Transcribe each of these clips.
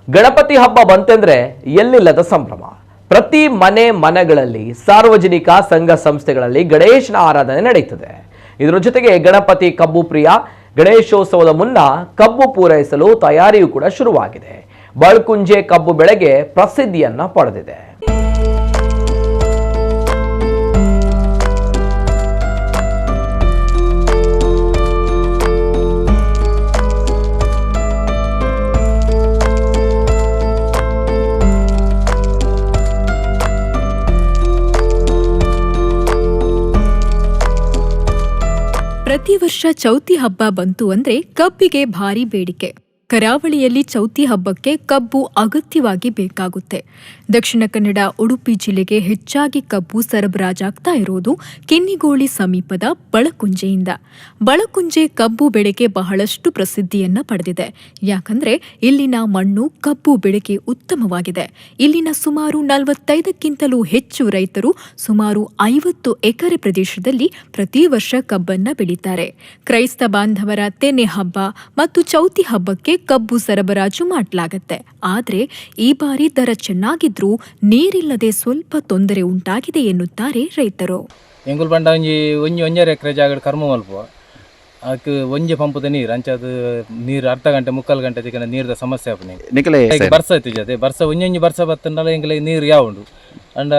ಗಣಪತಿ ಹಬ್ಬ ಬಂತೆಂದ್ರೆ ಎಲ್ಲಿಲ್ಲದ ಸಂಭ್ರಮ. ಪ್ರತಿ ಮನೆಗಳಲ್ಲಿ ಸಾರ್ವಜನಿಕ ಸಂಘ ಸಂಸ್ಥೆಗಳಲ್ಲಿ ಗಣೇಶನ ಆರಾಧನೆ ನಡೆಯುತ್ತದೆ. ಇದರ ಜೊತೆಗೆ ಗಣಪತಿ ಕಬ್ಬು ಪ್ರಿಯ ಗಣೇಶೋತ್ಸವದ ಮುನ್ನ ಕಬ್ಬು ಪೂರೈಸಲು ತಯಾರಿಯೂ ಕೂಡ ಶುರುವಾಗಿದೆ. ಬಳಕುಂಜೆ ಕಬ್ಬು ಬೆಳೆಗೆ ಪ್ರಸಿದ್ಧಿಯನ್ನ ಪಡೆದಿದೆ. ಪ್ರತಿ ವರ್ಷ ಚೌತಿ ಹಬ್ಬ ಬಂತು ಅಂದ್ರೆ ಕಬ್ಬಿಗೆ ಭಾರಿ ಬೇಡಿಕೆ. ಕರಾವಳಿಯಲ್ಲಿ ಚೌತಿ ಹಬ್ಬಕ್ಕೆ ಕಬ್ಬು ಅಗತ್ಯವಾಗಿ ಬೇಕಾಗುತ್ತೆ. ದಕ್ಷಿಣ ಕನ್ನಡ ಉಡುಪಿ ಜಿಲ್ಲೆಗೆ ಹೆಚ್ಚಾಗಿ ಕಬ್ಬು ಸರಬರಾಜಾಗ್ತಾ ಇರೋದು ಕೆನ್ನಿಗೋಳಿ ಸಮೀಪದ ಬಳಕುಂಜೆಯಿಂದ. ಬಳಕುಂಜೆ ಕಬ್ಬು ಬೆಳೆಗೆ ಬಹಳಷ್ಟು ಪ್ರಸಿದ್ಧಿಯನ್ನ ಪಡೆದಿದೆ. ಯಾಕಂದ್ರೆ ಇಲ್ಲಿನ ಮಣ್ಣು ಕಬ್ಬು ಬೆಳೆಗೆ ಉತ್ತಮವಾಗಿದೆ. ಇಲ್ಲಿನ ಸುಮಾರು 45ಕ್ಕಿಂತಲೂ ಹೆಚ್ಚು ರೈತರು ಸುಮಾರು 50 ಎಕರೆ ಪ್ರದೇಶದಲ್ಲಿ ಪ್ರತಿ ವರ್ಷ ಕಬ್ಬನ್ನ ಬೆಳೀತಾರೆ. ಕ್ರೈಸ್ತ ಬಾಂಧವರ ತೆನೆ ಹಬ್ಬ ಮತ್ತು ಚೌತಿ ಹಬ್ಬಕ್ಕೆ ಕಬ್ಬು ಸರಬರಾಜು ಮಾಡಲಾಗತ್ತೆ. ಆದ್ರೆ ಈ ಬಾರಿ ದರ ಚೆನ್ನಾಗಿದ್ರೂ ನೀರಿಲ್ಲದೆ ಸ್ವಲ್ಪ ತೊಂದರೆ ಉಂಟಾಗಿದೆ ಎನ್ನುತ್ತಾರೆ ರೈತರು. ಎಂಗುಲ್ ಬಂಡ ಒಂಜಿ ಎಕರೆ ಜಾಗ ಕರ್ಮ ಮಲ್ಪುವ ಅದಕ್ಕೆ ಒಂಜಿ ಪಂಪದ ನೀರು ಅಂಚದು ನೀರು ಅರ್ಧ ಗಂಟೆ ಮುಕ್ಕಾಲು ಗಂಟೆ ತಿಕ್ಕ ನೀರದ ಸಮಸ್ಯೆ ಆಪನೆ ಬರ್ಸ ಐತಿ ಜೊತೆ ಬರ್ಸ ಒಂಜೊಂಜಿ ಬರ್ಸ ಬತ್ತಂಡಲ ಎಂಗ್ಲೆ ನೀರು ಯಾವುಂಡು ಅಂಡ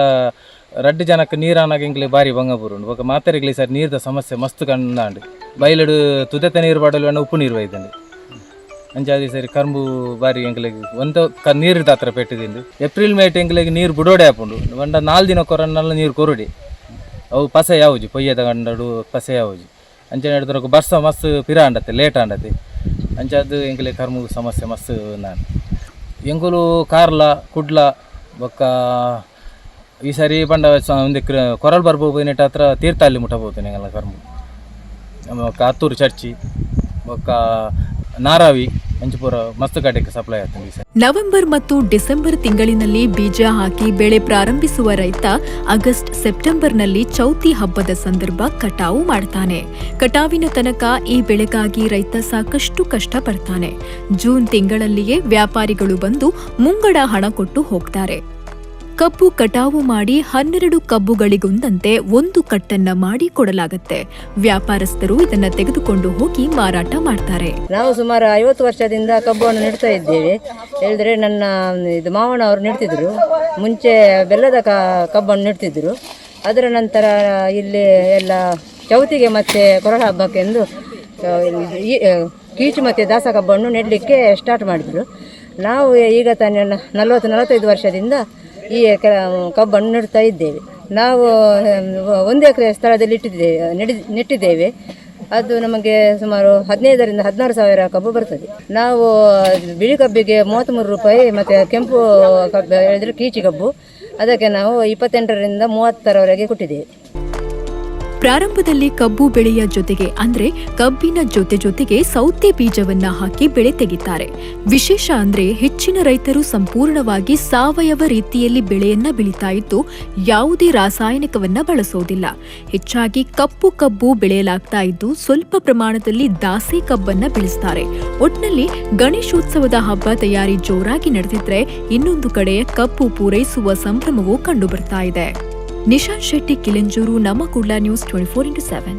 ರಡ್ಡು ಜನಕ್ಕೆ ನೀರಾನಾಗ ಎಂಗ್ಲೆ ಬಾರಿ ಬಂಗಪುರುಂಡು ಬೊಕ ಮಾತೆರೆಗ್ಲಿ ಸರ್ ನೀರದ ಸಮಸ್ಯೆ ಮಸ್ತ್ ಕಂಡಾಂಡು ಬೈಲಡು ತುದೆತ ನೀರು ಬಾಡಲು ಅಣ್ಣ ಉಪ್ಪು ನೀರು ಒಯ್ದಂಡು ಅಂಚಾದಿ ಸರಿ ಕರ್ಮು ಬಾರಿ ಎಂಗ್ಲೆಗ್ ಒಂದು ನೀರಿದ ಹತ್ರ ಪೆಟ್ಟಿದಿಂಡು ಏಪ್ರಿಲ್ ಮೇಟ್ ಎಂಗ್ಲೆಗ್ ನೀರು ಬುಡೋಡೆ ಹಾಪುಂಡು ಒಂದ 4 ದಿನ ಕೊರನ್ನೆಲ್ಲ ನೀರು ಕೊರುಡಿ ಅವು ಪಸೆ ಯಾವುಜಿ ಪೊಯ್ಯದ ಗಂಡಡು ಪಸೆ ಯಾವುಜಿ ಅಂಚೆ ಹೇಳಿದ್ರಕ್ಕೆ ಬರ್ಸ ಮಸ್ತ್ ಪಿರ ಅಂಡತ್ತೆ ಲೇಟ್ ಅಂಡತ್ತೆ ಅಂಚಾದು ಎಂಗ್ಲೆ ಕರ್ಮು ಸಮಸ್ಯೆ ಮಸ್ತ್ ನಾನು ಎಂಗುಲು ಕಾರ್ಲ ಕುಡ್ಲ ಬೊಕ್ಕ ಈ ಸರಿ ಬಂಡ ಒಂದು ಕೊರಲ್ ಬರ್ಬೋದು ನೆಟ್ಟ ಹತ್ರ ತೀರ್ಥಹಳ್ಳಿ ಮುಟ್ಟಬಹುದು ಎಂಗೆಲ್ಲ ಕರ್ಮು ಬೊಕ್ಕ ಹತ್ತೂರು ಚರ್ಚಿ ಬೊಕ್ಕ ನಾರಾವಿ ಅಂಚಪುರ ಮಸ್ತ್ ಕಡೆಗೆ ಸಪ್ಲೈ ಆಗ್ತದೆ. ನವೆಂಬರ್ ಮತ್ತು ಡಿಸೆಂಬರ್ ತಿಂಗಳಿನಲ್ಲಿ ಬೀಜ ಹಾಕಿ ಬೆಳೆ ಪ್ರಾರಂಭಿಸುವ ರೈತ ಆಗಸ್ಟ್ ಸೆಪ್ಟೆಂಬರ್ನಲ್ಲಿ ಚೌತಿ ಹಬ್ಬದ ಸಂದರ್ಭ ಕಟಾವು ಮಾಡ್ತಾನೆ. ಕಟಾವಿನ ತನಕ ಈ ಬೆಳೆಗಾಗಿ ರೈತ ಸಾಕಷ್ಟು ಕಷ್ಟ ಪಡ್ತಾನೆ. ಜೂನ್ ತಿಂಗಳಲ್ಲಿಯೇ ವ್ಯಾಪಾರಿಗಳು ಬಂದು ಮುಂಗಡ ಹಣ ಕೊಟ್ಟು ಹೋಗ್ತಾರೆ. ಕಬ್ಬು ಕಟಾವು ಮಾಡಿ 12 ಕಬ್ಬುಗಳಿಗೊಂದಂತೆ 1 ಕಟ್ಟನ್ನ ಮಾಡಿ ಕೊಡಲಾಗುತ್ತೆ. ವ್ಯಾಪಾರಸ್ಥರು ಇದನ್ನ ತೆಗೆದುಕೊಂಡು ಹೋಗಿ ಮಾರಾಟ ಮಾಡ್ತಾರೆ. ನಾವು ಸುಮಾರು 50 ವರ್ಷದಿಂದ ಕಬ್ಬನ್ನು ನೆಡ್ತಾ ಇದ್ದೇವೆ. ಹೇಳಿದ್ರೆ ನನ್ನ ಮಾವನ ಅವರು ನೆಡ್ತಿದ್ರು. ಮುಂಚೆ ಬೆಲ್ಲದ ಕಬ್ಬನ್ನು ನೆಡ್ತಿದ್ರು. ಅದರ ನಂತರ ಇಲ್ಲಿ ಎಲ್ಲ ಚೌತಿಗೆ ಮತ್ತೆ ಕೊರಳ ಹಬ್ಬಕ್ಕೆಂದು ಕೀಚು ಮತ್ತು ದಾಸ ಕಬ್ಬನ್ನು ನೆಡಲಿಕ್ಕೆ ಸ್ಟಾರ್ಟ್ ಮಾಡಿದರು. ನಾವು ಈಗ ತಾನೇ 40-45 ವರ್ಷದಿಂದ ಈ ಕಬ್ಬನ್ನು ನೆಡ್ತಾ ಇದ್ದೇವೆ. ನಾವು 1 ಎಕರೆ ಸ್ಥಳದಲ್ಲಿ ನೆಟ್ಟಿದ್ದೇವೆ. ಅದು ನಮಗೆ ಸುಮಾರು 15,000-16 ಸಾವಿರ ಕಬ್ಬು ಬರ್ತದೆ. ನಾವು ಬಿಳಿ ಕಬ್ಬಿಗೆ 33 ರೂಪಾಯಿ ಮತ್ತು ಕೆಂಪು ಕಬ್ಬು ಹೇಳಿದರೆ ಕೀಚಿ ಕಬ್ಬು ಅದಕ್ಕೆ ನಾವು 28ರಿಂದ 30ರವರೆಗೆ ಕೊಟ್ಟಿದ್ದೇವೆ. ಪ್ರಾರಂಭದಲ್ಲಿ ಕಬ್ಬು ಬೆಳೆಯ ಜೊತೆಗೆ ಅಂದ್ರೆ ಕಬ್ಬಿನ ಜೊತೆಗೆ ಸೌತೆ ಬೀಜವನ್ನ ಹಾಕಿ ಬೆಳೆ ತೆಗಿತಾರೆ. ವಿಶೇಷ ಅಂದ್ರೆ ಹೆಚ್ಚಿನ ರೈತರು ಸಂಪೂರ್ಣವಾಗಿ ಸಾವಯವ ರೀತಿಯಲ್ಲಿ ಬೆಳೆಯನ್ನ ಬೆಳೀತಾ ಇದ್ದು ಯಾವುದೇ ರಾಸಾಯನಿಕವನ್ನ ಬಳಸೋದಿಲ್ಲ. ಹೆಚ್ಚಾಗಿ ಕಪ್ಪು ಕಬ್ಬು ಬೆಳೆಯಲಾಗ್ತಾ ಇದ್ದು ಸ್ವಲ್ಪ ಪ್ರಮಾಣದಲ್ಲಿ ದಾಸೆ ಕಬ್ಬನ್ನ ಬೆಳೆಸ್ತಾರೆ. ಒಟ್ನಲ್ಲಿ ಗಣೇಶೋತ್ಸವದ ಹಬ್ಬ ತಯಾರಿ ಜೋರಾಗಿ ನಡೆದಿದ್ರೆ ಇನ್ನೊಂದು ಕಡೆ ಕಬ್ಬು ಪೂರೈಸುವ ಸಂಭ್ರಮವೂ ಕಂಡು ಬರ್ತಾ ಇದೆ. ನಿಶಾಂತ್ ಶೆಟ್ಟಿ, ಕಿಲೆಂಜೂರು, ನಮ್ಮ ಕುಡ್ಲ ನ್ಯೂಸ್ 24x7.